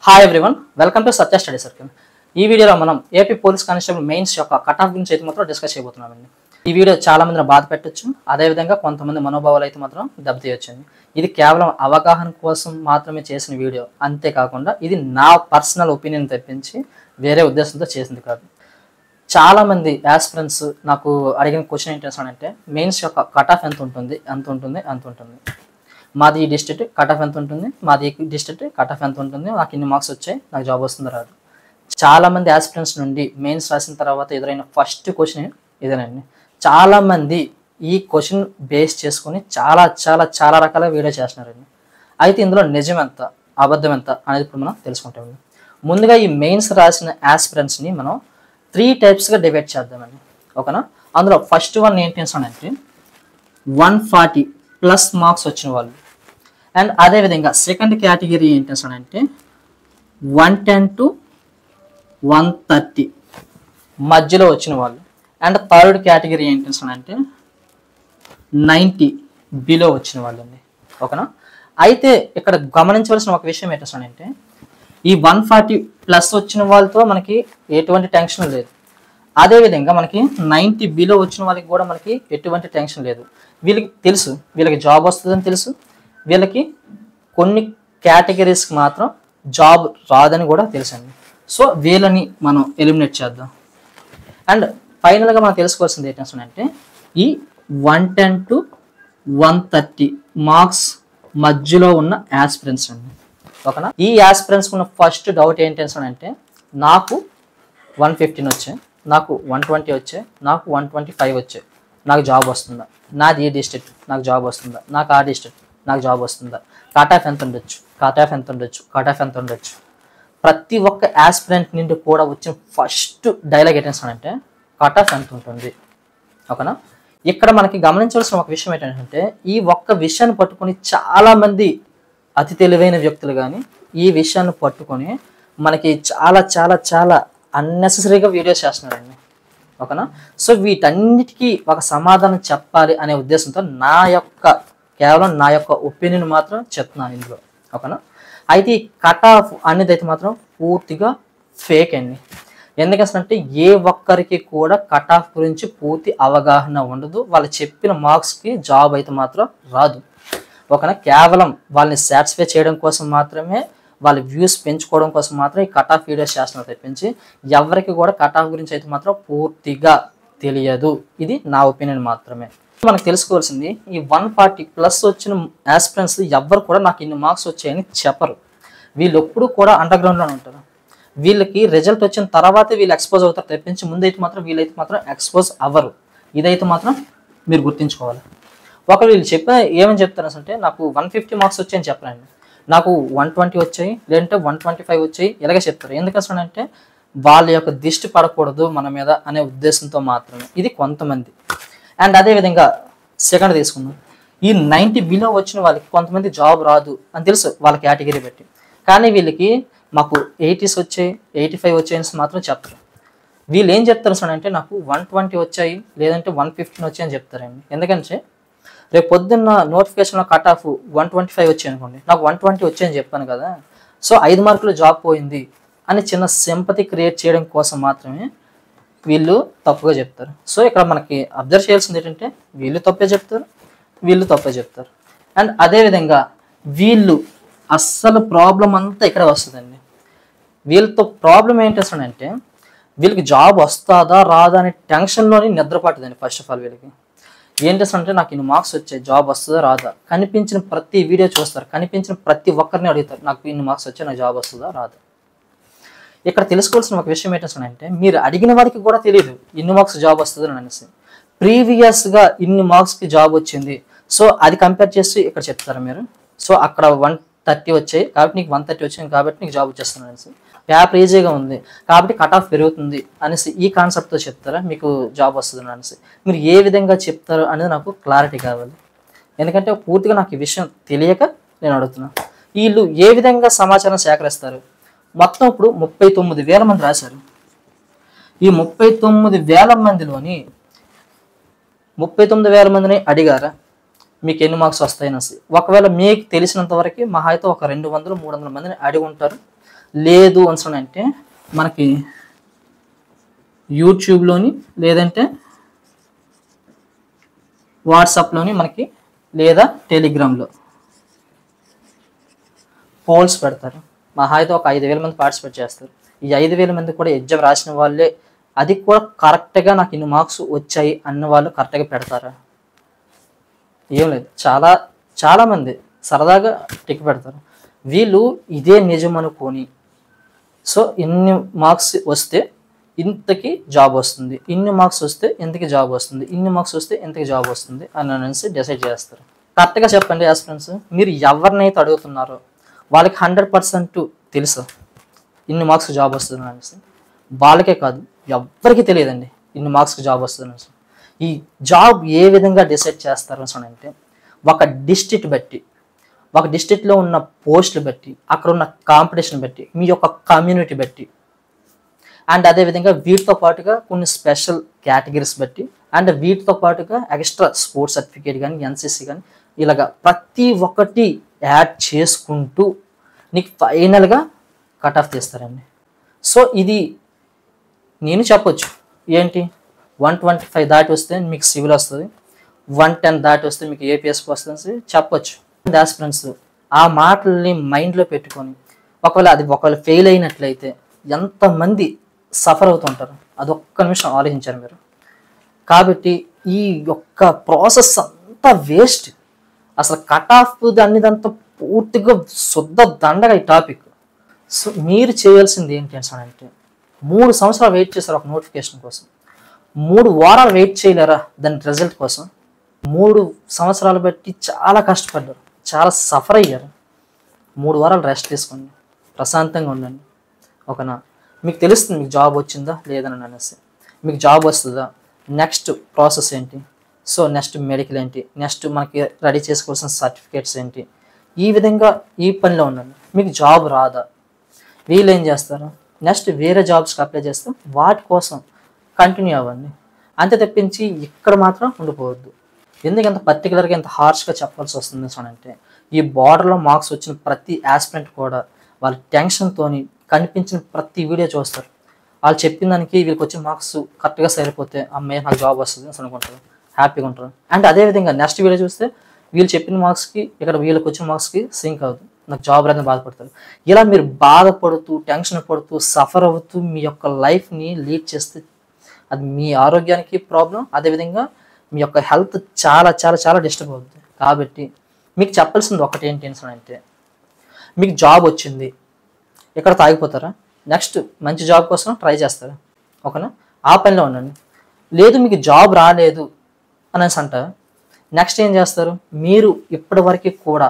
Hi everyone, welcome to Satya study circle. ఈ వీడియోలో మనం ఏపీ పోలీస్ కానిస్టేబుల్ మెయిన్స్ యొక్క కట్ ఆఫ్ గురించి అయితే మాత్రం డిస్కస్ చేయబోతున్నామండి. ఈ వీడియో చాలా మందిని బాధ పెట్టచ్చు, అదేవిధంగా కొంతమంది మనోభావాలు అయితే మాత్రం దెబ్బతీయొచ్చండి. ఇది కేవలం అవగాహన కోసం మాత్రమే చేసిన వీడియో, అంతేకాకుండా ఇది నా పర్సనల్ ఒపీనియన్ తెప్పించి వేరే ఉద్దేశంతో చేసింది కాదు. చాలామంది యాస్పిరెంట్స్ నాకు అడిగిన క్వశ్చన్ ఏంటంటే మెయిన్స్ యొక్క కట్ ఆఫ్ ఎంత ఉంటుంది. మాది ఈ డిస్ట్రిక్ట్ కట్ ఆఫ్ ఎంత ఉంటుంది, మాది ఈ డిస్ట్రిక్ట్ కట్ ఆఫ్ ఎంత ఉంటుంది, నాకు ఇన్ని మార్క్స్ వచ్చాయి, నాకు జాబ్ వస్తుందో రాదు. చాలామంది యాస్పిరెంట్స్ నుండి మెయిన్స్ రాసిన తర్వాత ఎదురైన ఫస్ట్ క్వశ్చన్ ఇదేనండి. చాలామంది ఈ క్వశ్చన్ బేస్ చేసుకుని చాలా రకాల వీడియో చేస్తున్నారండి. అయితే ఇందులో నిజం ఎంత అబద్ధం ఎంత అనేది ఇప్పుడు మనం తెలుసుకుంటామండి. ముందుగా ఈ మెయిన్స్ రాసిన యాస్పిరెంట్స్ని మనం 3 టైప్స్గా డివైడ్ చేద్దామండి, ఓకేనా. అందులో ఫస్ట్ వన్ ఏంటి అంటే 140+ మార్క్స్ వచ్చిన వాళ్ళు. అండ్ అదేవిధంగా సెకండ్ కేటగిరీ ఏంటి అంటే 110 to 130 మధ్యలో వచ్చిన వాళ్ళు. అండ్ థర్డ్ కేటగిరీ ఏంటి అంటే 90 బిలో వచ్చిన వాళ్ళు అండి, ఓకేనా. అయితే ఇక్కడ గమనించవలసిన ఒక విషయం ఏంటంటే ఈ 140+ వచ్చిన వాళ్ళతో మనకి ఎటువంటి టెన్షన్ లేదు. అదేవిధంగా మనకి 90 బిలో వచ్చిన వాళ్ళకి కూడా మనకి ఎటువంటి టెన్షన్ లేదు. వీళ్ళకి తెలుసు వీళ్ళకి జాబ్ వస్తుందని తెలుసు, వీళ్ళకి కొన్ని కేటగిరీస్కి మాత్రం జాబ్ రాదని కూడా తెలుసండి. సో వీళ్ళని మనం ఎలిమినేట్ చేద్దాం. అండ్ ఫైనల్గా మనం తెలుసుకోవాల్సింది ఏంటంటే ఈ 110 to 130 మార్క్స్ మధ్యలో ఉన్న యాస్పిరెంట్స్ అండి, ఓకేనా. ఈ యాస్పిరెంట్స్ ఉన్న ఫస్ట్ డౌట్ ఏంటంటే నాకు 115 వచ్చాయి, నాకు 120 వచ్చాయి, నాకు 125 వచ్చాయి, నాకు జాబ్ వస్తుందా, నాది ఈ డిస్ట్రిక్ట్ నాకు జాబ్ వస్తుందా, నాకు ఆ డిస్ట్రిక్ట్ నాకు జాబ్ వస్తుందా, కట్ ఆఫ్ ఎంత ఉండొచ్చు. ప్రతి ఒక్క యాస్పిరెంట్ నుండి కూడా వచ్చిన ఫస్ట్ డైలాగ్ ఏంటంటే కట్ ఆఫ్ ఎంత ఉంటుంది, ఓకేనా. ఇక్కడ మనకి గమనించవలసిన ఒక విషయం ఏంటంటే ఈ ఒక్క విషయాన్ని పట్టుకొని చాలామంది అతి తెలివైన వ్యక్తులు కానీ ఈ విషయాన్ని పట్టుకొని మనకి చాలా అన్నెసెసరీగా వీడియోస్ చేస్తున్నారండి, ఓకేనా. సో వీటన్నిటికీ ఒక సమాధానం చెప్పాలి అనే ఉద్దేశంతో కేవలం నా యొక్క ఒపీనియన్ మాత్రం చెప్తున్నాను ఇందులో, ఓకేనా. అయితే ఈ కట్ ఆఫ్ అనేది అయితే మాత్రం పూర్తిగా ఫేక్ అండి. ఎందుకంటే ఏ ఒక్కరికి కూడా కట్ ఆఫ్ గురించి పూర్తి అవగాహన ఉండదు. వాళ్ళు చెప్పిన మార్క్స్కి జాబ్ అయితే మాత్రం రాదు, ఓకేనా. కేవలం వాళ్ళని సాటిస్ఫై చేయడం కోసం మాత్రమే, వాళ్ళ వ్యూస్ పెంచుకోవడం కోసం మాత్రం ఈ కట్ ఆఫ్ వీడియోస్ చేస్తున్నారు తప్పించి ఎవరికి కూడా కట్ ఆఫ్ గురించి అయితే మాత్రం పూర్తిగా తెలియదు. ఇది నా ఒపీనియన్ మాత్రమే. మనకు తెలుసుకోవాల్సింది ఈ 140+ వచ్చిన యాస్పిరెంట్స్ ఎవ్వరు కూడా నాకు ఇన్ని మార్క్స్ వచ్చాయని చెప్పరు. వీళ్ళు ఎప్పుడు కూడా అండర్ గ్రౌండ్లోనే ఉంటారు. వీళ్ళకి రిజల్ట్ వచ్చిన తర్వాతే వీళ్ళు ఎక్స్పోజ్ అవుతారు తప్పించి ముందైతే మాత్రం వీళ్ళైతే మాత్రం ఎక్స్పోజ్ అవ్వరు. ఇదైతే మాత్రం మీరు గుర్తుంచుకోవాలి. ఒకరు వీళ్ళు ఏమని చెప్తారు అంటే నాకు 150 మార్క్స్ వచ్చాయని చెప్పరండి, నాకు 120 వచ్చాయి, లేదంటే 125 వచ్చాయి, ఇలాగే చెప్తారు. ఎందుకంటే వాళ్ళ యొక్క దిష్టి పడకూడదు మన మీద అనే ఉద్దేశంతో మాత్రమే. ఇది కొంతమంది. అండ్ అదేవిధంగా సెకండ్ తీసుకుందాం. ఈ 90 బిలో వచ్చిన వాళ్ళకి కొంతమంది జాబ్ రాదు అని తెలుసు వాళ్ళ కేటగిరీ బట్టి, కానీ వీళ్ళకి మాకు 80s వచ్చాయి, 85 వచ్చాయని మాత్రం చెప్తారు. వీళ్ళు ఏం చెప్తారు అంటే నాకు 120 వచ్చాయి, లేదంటే 115 వచ్చాయని చెప్తారండి. ఎందుకంటే రేపు పొద్దున్న నోటిఫికేషన్లో కట్ ఆఫ్ 125 వచ్చాయి అనుకోండి, నాకు 120 వచ్చాయని చెప్పాను కదా, సో 5 మార్కులు జాబ్ పోయింది అని చిన్న సింపతి క్రియేట్ చేయడం కోసం మాత్రమే వీళ్ళు తప్పుగా చెప్తారు. సో ఇక్కడ మనకి అబ్జర్వ్ చేయాల్సింది ఏంటంటే వీళ్ళు తప్పే చెప్తారు. అండ్ అదేవిధంగా వీళ్ళు అస్సలు ప్రాబ్లం అంతా ఇక్కడ వస్తుందండి. వీళ్ళతో ప్రాబ్లం ఏంటంటే వీళ్ళకి జాబ్ వస్తుందా రాదా అనే టెన్షన్లోని నిద్రపట్టదండి. ఫస్ట్ ఆఫ్ ఆల్ వీళ్ళకి ఏంటంటే నాకు ఇన్ని మార్క్స్ వచ్చాయి, జాబ్ వస్తుందా రాదా, కనిపించిన ప్రతి వీడియో చూస్తారు, కనిపించిన ప్రతి ఒక్కరిని అడుగుతారు నాకు ఇన్ని మార్క్స్ వచ్చాయి, నాకు జాబ్ వస్తుందా రాదా. ఇక్కడ తెలుసుకోవాల్సిన ఒక విషయం ఏంటంటే మీరు అడిగిన వారికి కూడా తెలియదు ఇన్ని మార్క్స్ జాబ్ వస్తుంది అని అనేసి. ప్రీవియస్గా ఇన్ని మార్క్స్కి జాబ్ వచ్చింది, సో అది కంపేర్ చేసి ఇక్కడ చెప్తారు మీరు. సో అక్కడ 130 వచ్చాయి కాబట్టి నీకు 130 వచ్చింది కాబట్టి నీకు జాబ్ వచ్చేస్తుంది అనేసి, పేపర్ ఈజీగా ఉంది కాబట్టి కట్ ఆఫ్ పెరుగుతుంది అనేసి ఈ కాన్సెప్ట్తో చెప్తారా మీకు జాబ్ వస్తుంది అనేసి. మీరు ఏ విధంగా చెప్తారు అనేది నాకు క్లారిటీ కావాలి. ఎందుకంటే పూర్తిగా నాకు ఈ విషయం తెలియక నేను అడుగుతున్నాను. వీళ్ళు ఏ విధంగా సమాచారం సేకరిస్తారు? మొత్తం ఇప్పుడు 39,000 మంది రాశారు. ఈ 39,000 మందిలోని 39,000 మందిని అడిగారా మీకు ఎన్ని మార్క్స్ వస్తాయనేసి? ఒకవేళ మీకు తెలిసినంత వరకు మహా అయితే ఒక 200-300 మందిని అడిగి ఉంటారు. లేదు అంటే మనకి యూట్యూబ్లోని లేదంటే వాట్సాప్లోని మనకి లేదా టెలిగ్రామ్లో పోల్స్ పెడతారు. మహా అయితే ఒక 5,000 మంది పార్టిసిపేట్ చేస్తారు. ఈ 5,000 మంది కూడా ఎగ్జామ్ రాసిన వాళ్ళే, అది కూడా కరెక్ట్గా నాకు ఇన్ని మార్క్స్ వచ్చాయి అన్న వాళ్ళు కరెక్ట్గా పెడతారా? ఏం లేదు, చాలామంది సరదాగా టిక్ పెడతారు. వీళ్ళు ఇదే నిజం అనుకొని సో ఇన్ని మార్క్స్ వస్తే ఇంతకి జాబ్ వస్తుంది, ఇన్ని మార్క్స్ వస్తే ఇంతకి జాబ్ వస్తుంది, ఇన్ని మార్క్స్ వస్తే ఇంతకి జాబ్ వస్తుంది అని అనేసి డిసైడ్ చేస్తారు. కరెక్ట్గా చెప్పండి ఆస్పిరెంట్స్, మీరు ఎవరినైతే అడుగుతున్నారో వాళ్ళకి 100% తెలుసు ఇన్ని మార్క్స్ జాబ్ వస్తుంది అనేసి. వాళ్ళకే కాదు, ఎవ్వరికి తెలియదండి ఇన్ని మార్క్స్కి జాబ్ వస్తుంది అనేసి. ఈ జాబ్ ఏ విధంగా డిసైడ్ చేస్తారు అంటే ఒక డిస్ట్రిక్ట్ బట్టి, ఒక డిస్ట్రిక్ట్లో ఉన్న పోస్టులు బట్టి, అక్కడ ఉన్న కాంపిటీషన్ బట్టి, మీ యొక్క కమ్యూనిటీ బట్టి, అండ్ అదేవిధంగా వీటితో పాటుగా కొన్ని స్పెషల్ కేటగిరీస్ బట్టి, అండ్ వీటితో పాటుగా ఎక్స్ట్రా స్పోర్ట్స్ సర్టిఫికేట్ కానీ ఎన్సిసి కానీ ఇలాగ ప్రతి ఒక్కటి యాడ్ చేసుకుంటూ నీకు ఫైనల్గా కట్ ఆఫ్ తీస్తారండి. సో ఇది నేను చెప్పొచ్చు ఏంటి, 125 దాటి వస్తే మీకు సివిల్ వస్తుంది, 110 దాటి వస్తే మీకు ఏపీఎస్పీ వస్తుంది చెప్పొచ్చు. ఆస్పిరెంట్స్ ఆ మాటల్ని మైండ్లో పెట్టుకొని ఒకవేళ ఫెయిల్ అయినట్లయితే ఎంతమంది సఫర్ అవుతుంటారు అది ఒక్క నిమిషం ఆలోచించారు మీరు. కాబట్టి ఈ యొక్క ప్రాసెస్ అంతా వేస్ట్, అసలు కట్ ఆఫ్ అన్నిదంతా పూర్తిగా శుద్ధ దండగా ఈ టాపిక్. సో మీరు చేయాల్సింది ఏంటి అంటే 3 సంవత్సరాలు వెయిట్ చేశారు ఒక నోటిఫికేషన్ కోసం, 3 వారాలు వెయిట్ చేయలేరా దాని రిజల్ట్ కోసం? 3 సంవత్సరాలు బట్టి చాలా కష్టపడ్డారు, చాలా సఫర్ అయ్యారు. 3 వారాలు రెస్ట్ తీసుకోండి, ప్రశాంతంగా ఉండండి. ఓకేనా? మీకు తెలుస్తుంది మీకు జాబ్ వచ్చిందా లేదని అనేసి. మీకు జాబ్ వస్తుందా, నెక్స్ట్ ప్రాసెస్ ఏంటి, సో నెక్స్ట్ మెడికల్ ఏంటి, నెక్స్ట్ మనకి రెడీ చేసుకోవాల్సిన సర్టిఫికేట్స్ ఏంటి, ఈ విధంగా ఈ పనిలో ఉండండి. మీకు జాబ్ రాదా, వీళ్ళు ఏం చేస్తారు, నెక్స్ట్ వేరే జాబ్స్కి అప్లై చేస్తే వాటి కోసం కంటిన్యూ అవ్వండి. అంతే తప్పించి ఇక్కడ మాత్రం ఉండిపోవద్దు. ఎందుకు ఎంత పర్టికులర్గా ఎంత హార్ష్గా చెప్పాల్సి వస్తుంది అంటే ఈ బార్డర్లో మార్క్స్ వచ్చిన ప్రతి ఆస్పిరెంట్ కూడా వాళ్ళ టెన్షన్తోని కనిపించిన ప్రతి వీడియో చూస్తారు. వాళ్ళు చెప్పిన దానికి వీళ్ళకి వచ్చిన మార్క్స్ కరెక్ట్గా సరిపోతే అమ్మాయి నాకు జాబ్ వస్తుంది అని అనుకుంటారు, హ్యాపీగా ఉంటారు. అండ్ అదేవిధంగా నెక్స్ట్ వీడియో చూస్తే వీళ్ళు చెప్పిన మార్క్స్కి ఇక్కడ వీళ్ళకి వచ్చిన మార్క్స్కి సింక్ అవుతుంది, నాకు జాబ్ రాదని బాధపడతారు. ఇలా మీరు బాధపడుతూ టెన్షన్ పడుతూ సఫర్ అవుతూ మీ యొక్క లైఫ్ని లీడ్ చేస్తే అది మీ ఆరోగ్యానికి ప్రాబ్లం, అదేవిధంగా మీ యొక్క హెల్త్ చాలా చాలా చాలా డిస్టర్బ్ అవుతుంది. కాబట్టి మీకు చెప్పాల్సింది ఒకటి ఏంటి అంటే మీకు జాబ్ వచ్చింది, ఇక్కడ తాగిపోతారా? నెక్స్ట్ మంచి జాబ్ కోసం ట్రై చేస్తారా? ఓకేనా? ఆ పనిలో ఉండండి. లేదు మీకు జాబ్ రాలేదు అనేసి అంటారు, నెక్స్ట్ ఏం చేస్తారు, మీరు ఇప్పటివరకు కూడా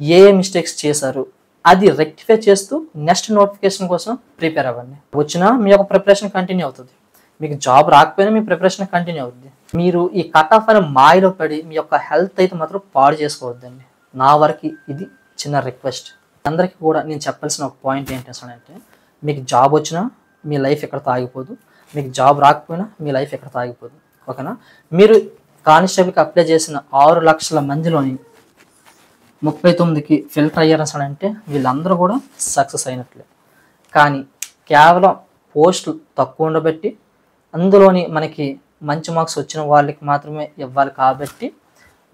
ఏ మిస్టేక్స్ చేశారు అది రెక్టిఫై చేస్తూ నెక్స్ట్ నోటిఫికేషన్ కోసం ప్రిపేర్ అవ్వండి. వచ్చినా మీ యొక్క ప్రిపరేషన్ కంటిన్యూ అవుతుంది, మీకు జాబ్ రాకపోయినా మీ ప్రిపరేషన్ కంటిన్యూ అవుతుంది. మీరు ఈ కట్ ఆఫ్ అనే మాయలో పడి మీ యొక్క హెల్త్ అయితే మాత్రం పాడు చేసుకోవద్దండి. నా వరకు ఇది చిన్న రిక్వెస్ట్. అందరికీ కూడా నేను చెప్పాల్సిన ఒక పాయింట్ ఏంటంటే మీకు జాబ్ వచ్చినా మీ లైఫ్ ఎక్కడ ఆగిపోదు, మీకు జాబ్ రాకపోయినా మీ లైఫ్ ఎక్కడ ఆగిపోదు. ఓకేనా? మీరు కానిస్టేబుల్కి అప్లై చేసిన 6 లక్షల మందిలోని 39కి ఫిల్టర్ అయ్యారనంటే వీళ్ళందరూ కూడా సక్సెస్ అయినట్లే. కానీ కేవలం పోస్టులు తక్కువ ఉండబట్టి అందులోని మనకి మంచి మార్క్స్ వచ్చిన వాళ్ళకి మాత్రమే ఇవ్వాలి కాబట్టి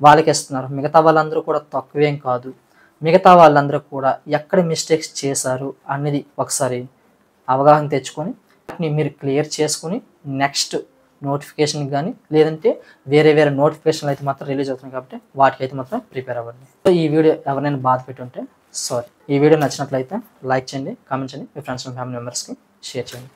వాళ్ళకి ఇస్తున్నారు. మిగతా వాళ్ళందరూ కూడా తక్కువేం కాదు. మిగతా వాళ్ళందరూ కూడా ఎక్కడ మిస్టేక్స్ చేశారు అనేది ఒకసారి అవగాహన తెచ్చుకొని వాటిని మీరు క్లియర్ చేసుకొని నెక్స్ట్ నోటిఫికేషన్కి కానీ లేదంటే వేరే నోటిఫికేషన్లు అయితే మాత్రం రిలీజ్ అవుతున్నాయి కాబట్టి వాటికి అయితే మాత్రం ప్రిపేర్ అవ్వండి. సో ఈ వీడియో ఎవరైనా బాధ పెట్టి ఉంటే సారీ. ఈ వీడియో నచ్చినట్లయితే లైక్ చేయండి, కామెంట్ చేయండి, మీ ఫ్రెండ్స్ అండ్ ఫ్యామిలీ మెంబర్స్కి షేర్ చేయండి.